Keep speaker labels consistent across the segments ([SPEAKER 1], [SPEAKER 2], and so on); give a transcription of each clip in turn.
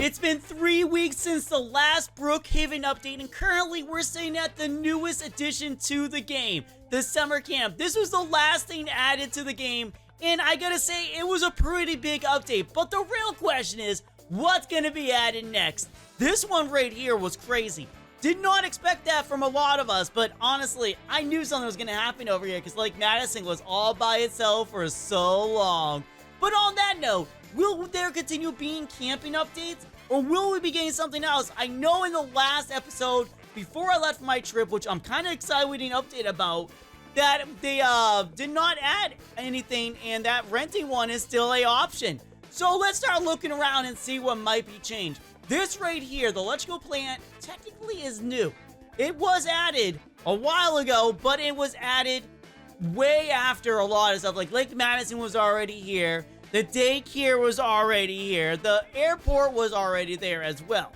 [SPEAKER 1] It's been 3 weeks since the last Brookhaven update, and currently we're sitting at the newest addition to the game, the summer camp. This was the last thing added to the game, and I gotta say, it was a pretty big update. But the real question is, what's gonna be added next? This one right here was crazy. Did not expect that from a lot of us, but honestly, I knew something was gonna happen over here because Lake Madison was all by itself for so long. But on that note, will there continue being camping updates, or will we be getting something else? I know in the last episode, before I left for my trip, which I'm kind of excited with an update about, that they did not add anything, and that renting one is still a option. So let's start looking around and see what might be changed. This right here, the electrical plant, technically is new. It was added a while ago, but it was added way after a lot of stuff. Like Lake Madison was already here. The daycare was already here. The airport was already there as well.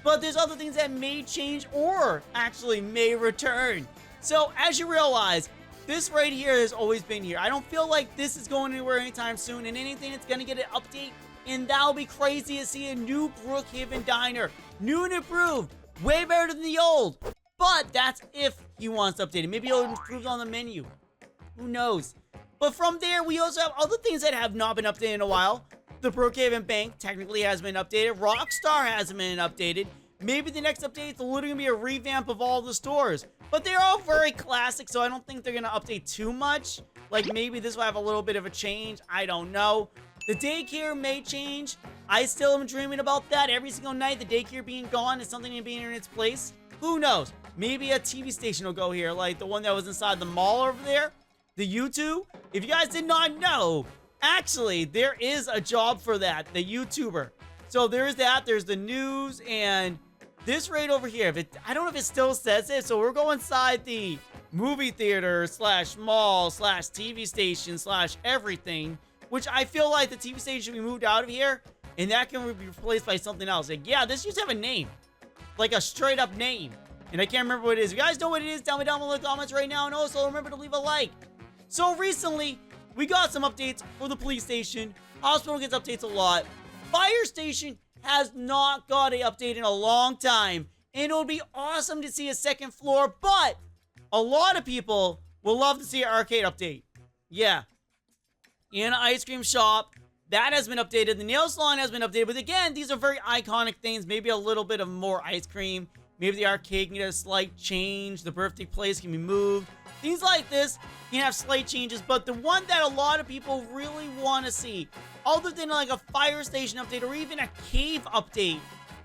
[SPEAKER 1] But there's other things that may change or actually may return. So as you realize, this right here has always been here. I don't feel like this is going anywhere anytime soon, and anything that's going to get an update, and that'll be crazy to see a new Brookhaven diner. New and improved. Way better than the old. But that's if he wants updated. Maybe he'll improve on the menu. Who knows? But from there, we also have other things that have not been updated in a while. The Brookhaven Bank technically has been updated. Rockstar hasn't been updated. Maybe the next update is literally going to be a revamp of all the stores. But they're all very classic, so I don't think they're going to update too much. Like, maybe this will have a little bit of a change. I don't know. The daycare may change. I still am dreaming about that. Every single night, the daycare being gone is something being in its place. Who knows? Maybe a TV station will go here, like the one that was inside the mall over there. The YouTube. If you guys did not know, actually, there is a job for that. The YouTuber. So there's that. There's the news, and this right over here. I don't know if it still says it. So we're going inside the movie theater slash mall slash TV station slash everything, which I feel like the TV station should be moved out of here, and that can be replaced by something else. Like, yeah, this used to have a name, like a straight up name, and I can't remember what it is. If you guys know what it is, tell me down below in the comments right now, and also remember to leave a like. So recently, we got some updates for the police station. Hospital gets updates a lot. Fire station has not got an update in a long time, and it would be awesome to see a second floor, but a lot of people will love to see an arcade update. Yeah. And an ice cream shop, that has been updated. The nail salon has been updated, but again, these are very iconic things. Maybe a little bit of more ice cream. Maybe the arcade can get a slight change. The birthday place can be moved. Things like this can have slight changes, but the one that a lot of people really want to see, other than like a fire station update or even a cave update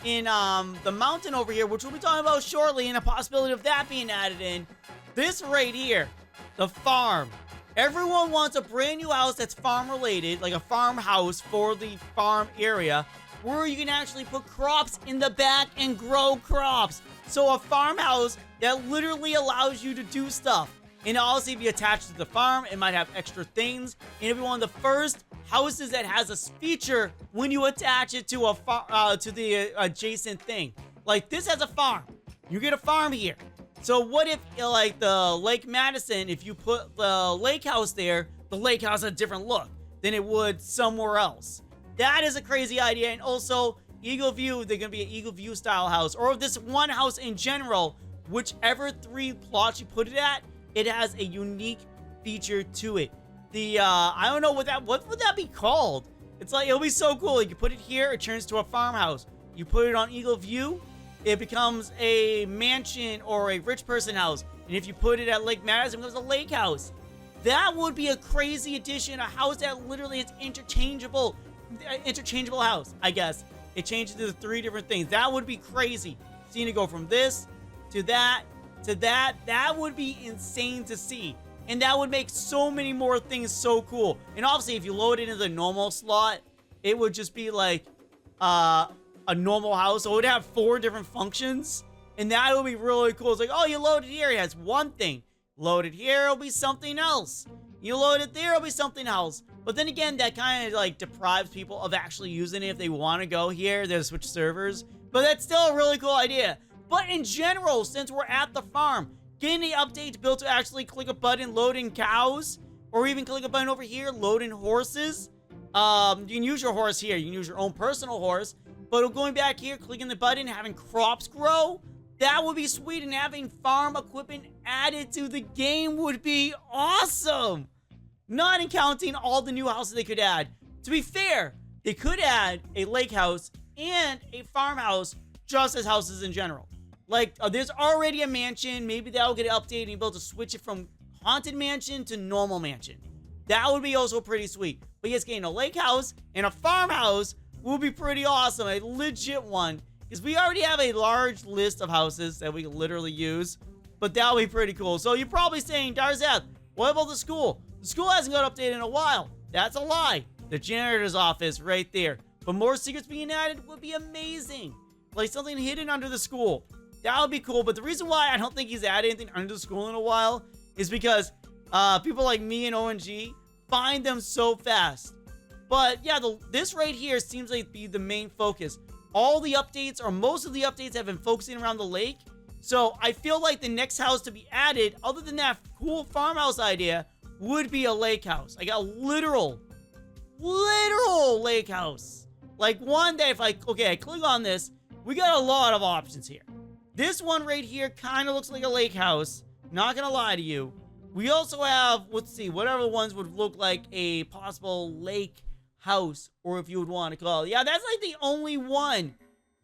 [SPEAKER 1] in the mountain over here, which we'll be talking about shortly, and a possibility of that being added in, this right here, the farm. Everyone wants a brand new house that's farm related, like a farmhouse for the farm area, where you can actually put crops in the back and grow crops. So a farmhouse that literally allows you to do stuff. And also, if you attach to the farm, it might have extra things. And it'll be one of the first houses that has a feature when you attach it to the adjacent thing. Like, this has a farm. You get a farm here. So what if, like, the Lake Madison, if you put the lake house there, the lake house has a different look than it would somewhere else. That is a crazy idea. And also, Eagle View, they're going to be an Eagle View style house. Or this one house in general, whichever 3 plots you put it at, it has a unique feature to it. I don't know what would that be called? It's like, it'll be so cool. You put it here, it turns to a farmhouse. You put it on Eagle View, it becomes a mansion or a rich person house. And if you put it at Lake Madison, it becomes a lake house. That would be a crazy addition, a house that literally is interchangeable house, I guess. It changes to the 3 different things. That would be crazy. Seeing it go from this to that to that, that would be insane to see. And that would make so many more things so cool. And obviously, if you load it into the normal slot, it would just be like a normal house. So it would have 4 different functions. And that would be really cool. It's like, oh, you load it here, it has one thing. Load it here, it'll be something else. You load it there, it'll be something else. But then again, that kind of like deprives people of actually using it if they want to go here. They'll switch servers. But that's still a really cool idea. But in general, since we're at the farm, getting the update to be able to actually click a button, loading cows, or even click a button over here, loading horses. You can use your horse here. You can use your own personal horse. But going back here, clicking the button, having crops grow, that would be sweet. And having farm equipment added to the game would be awesome. Not counting all the new houses they could add. To be fair, they could add a lake house and a farmhouse just as houses in general. Like, there's already a mansion. Maybe that'll get updated and be able to switch it from haunted mansion to normal mansion. That would be also pretty sweet. But yes, getting a lake house and a farmhouse will be pretty awesome. A legit one. Because we already have a large list of houses that we can literally use. But that'll be pretty cool. So you're probably saying, Darzeth, what about the school? The school hasn't got updated in a while. That's a lie. The janitor's office right there. But more secrets being added would be amazing. Like something hidden under the school. That would be cool. But the reason why I don't think he's added anything under the school in a while is because people like me and ONG find them so fast. But yeah, this right here seems like be the main focus. All the updates, or most of the updates, have been focusing around the lake. So I feel like the next house to be added, other than that cool farmhouse idea, would be a lake house. Like a literal lake house. Like one that if I click on this, we got a lot of options here. This one right here kind of looks like a lake house. Not gonna lie to you. We also have, let's see, whatever ones would look like a possible lake house, or if you would want to call it. Yeah, that's like the only one.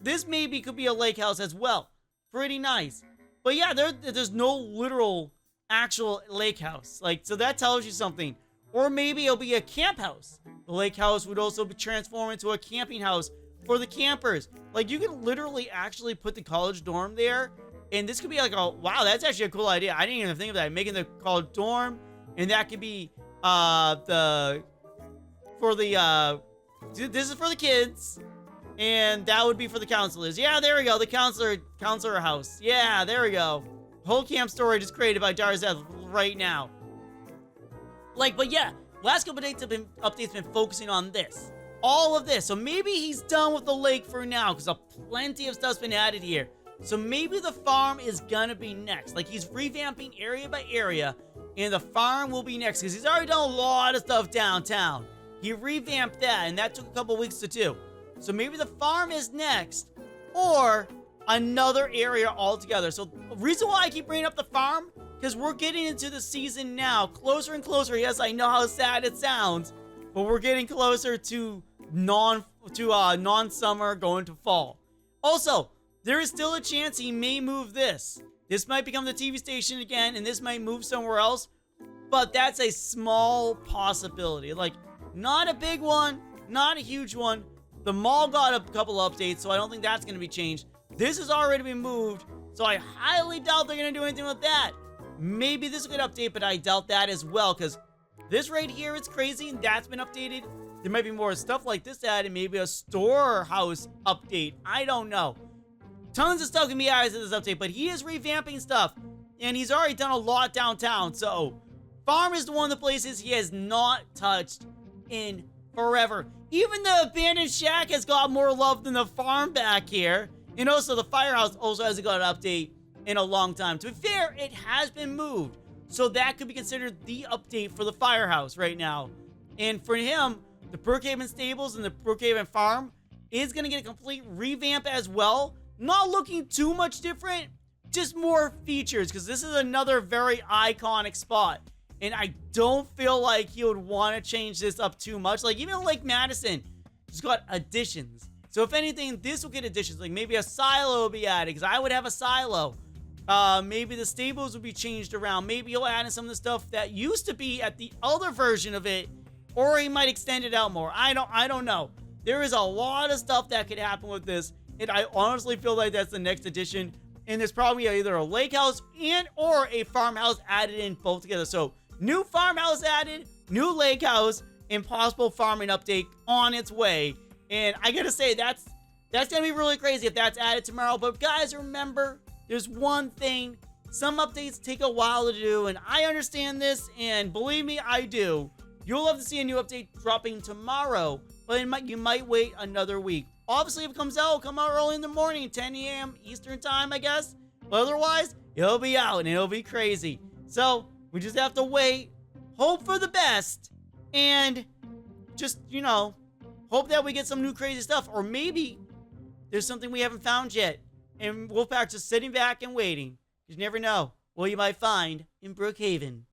[SPEAKER 1] This maybe could be a lake house as well. Pretty nice. But yeah, there's no literal actual lake house. Like, so that tells you something. Or maybe it'll be a camp house. The lake house would also be transformed into a camping house for the campers. Like, you can literally actually put the college dorm there. And this could be like a, wow, that's actually a cool idea. I didn't even think of that. Making the college dorm. And that could be, this is for the kids. And that would be for the counselors. Yeah, there we go. The counselor house. Yeah, there we go. Whole camp story just created by Darzeth right now. Like, but yeah, last couple of updates been focusing on this. All of this. So maybe he's done with the lake for now, because plenty of stuff's been added here. So maybe the farm is gonna be next. Like, he's revamping area by area, and the farm will be next, because he's already done a lot of stuff downtown. He revamped that, and that took a couple weeks to do. So maybe the farm is next, or another area altogether. So the reason why I keep bringing up the farm, because we're getting into the season now, closer and closer. Yes, I know how sad it sounds, but we're getting closer to non-summer going to fall. Also, there is still a chance he may move this. This might become the TV station again, and this might move somewhere else, but that's a small possibility. Like, not a big one, not a huge one. The mall got a couple updates, so I don't think that's going to be changed. This has already been moved, so I highly doubt they're going to do anything with that. Maybe this is a good update, but I doubt that as well, because this right here is crazy, and that's been updated. There might be more stuff like this added, maybe a storehouse update. I don't know. Tons of stuff can be added to this update, but he is revamping stuff, and he's already done a lot downtown, so farm is one of the places he has not touched in forever. Even the abandoned shack has got more love than the farm back here. And also the firehouse also hasn't got an update in a long time. To be fair, it has been moved. So that could be considered the update for the firehouse right now. And for him, the Brookhaven stables and the Brookhaven farm is going to get a complete revamp as well. Not looking too much different, just more features, because this is another very iconic spot. And I don't feel like he would want to change this up too much. Like, even Lake Madison just got additions. So if anything, this will get additions. Like, maybe a silo will be added, because I would have a silo. Maybe the stables will be changed around. Maybe he'll add in some of the stuff that used to be at the other version of it. Or he might extend it out more. I don't know. There is a lot of stuff that could happen with this. And I honestly feel like that's the next edition. And there's probably either a lake house and or a farmhouse added in both together. So new farmhouse added, new lake house, and possible farming update on its way. And I gotta say, that's gonna be really crazy if that's added tomorrow. But guys, remember, there's one thing. Some updates take a while to do, and I understand this, and believe me, I do. You'll love to see a new update dropping tomorrow, but you might wait another week. Obviously, if it comes out, it'll come out early in the morning, 10 a.m. Eastern time, I guess. But otherwise, it'll be out, and it'll be crazy. So we just have to wait, hope for the best, and just, hope that we get some new crazy stuff. Or maybe there's something we haven't found yet. And Wolfpaq just sitting back and waiting. You never know what you might find in Brookhaven.